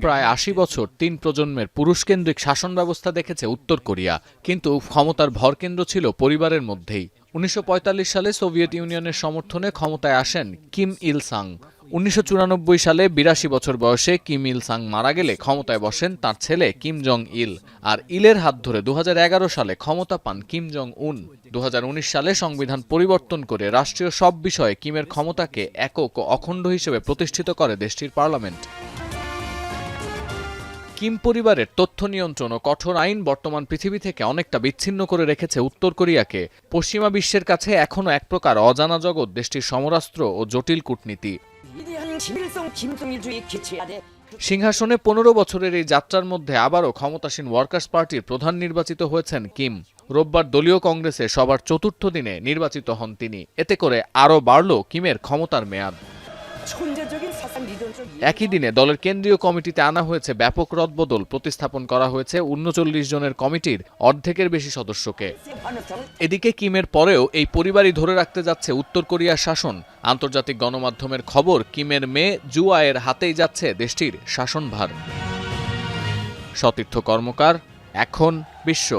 প্রায় ৮০ বছর ৩ প্রজন্মের পুরুষকেন্দ্রিক শাসন ব্যবস্থা দেখেছে উত্তর কোরিয়া, কিন্তু ক্ষমতার ভরকেন্দ্র ছিল পরিবারের মধ্যেই। ১৯৪৫ সালে সোভিয়েত ইউনিয়নের সমর্থনে ক্ষমতায় আসেন কিম ইল সাং। ১৯৯৪ সালে ৮২ বছর বয়সে কিম ইল সাং মারা গেলে ক্ষমতায় বসেন তার ছেলে কিম জং ইল, আর ইলের হাত ধরে ২০১১ সালে ক্ষমতা পান কিম জং উন। ২০১৯ সালে সংবিধান পরিবর্তন করে রাষ্ট্রীয় সব বিষয়ে কিমের ক্ষমতাকে একক ও অখণ্ড হিসেবে প্রতিষ্ঠিত করে দেশটির পার্লামেন্ট। কিম পরিবারের তথ্য নিয়ন্ত্রণ ও কঠোর আইন বর্তমান পৃথিবী থেকে অনেকটা বিচ্ছিন্ন করে রেখেছে উত্তর কোরিয়াকে। পশ্চিমা বিশ্বের কাছে এখনও এক প্রকার অজানা জগৎ দেশটির সমরাস্ত্র ও জটিল কূটনীতি। সিংহাসনে ১৫ বছরের এই যাত্রার মধ্যে আবারও ক্ষমতাসীন ওয়ার্কার্স পার্টির প্রধান নির্বাচিত হয়েছেন কিম। রোববার দলীয় কংগ্রেসে সবার চতুর্থ দিনে নির্বাচিত হন তিনি। এতে করে আরও বাড়ল কিমের ক্ষমতার মেয়াদ। একই দিনে দলের কেন্দ্রীয় কমিটিতে আনা হয়েছে ব্যাপক রদবদল, প্রতিস্থাপন করা হয়েছে ৩৯ জনের কমিটির অর্ধেকের বেশি সদস্যকে। এদিকে কিমের পরেও এই পরিবারই ধরে রাখতে যাচ্ছে উত্তর কোরিয়ার শাসন। আন্তর্জাতিক গণমাধ্যমের খবর, কিমের মেয়ে জুয়ায়ের হাতেই যাচ্ছে দেশটির শাসনভার। সতীর্থ কর্মকার, এখন বিশ্ব।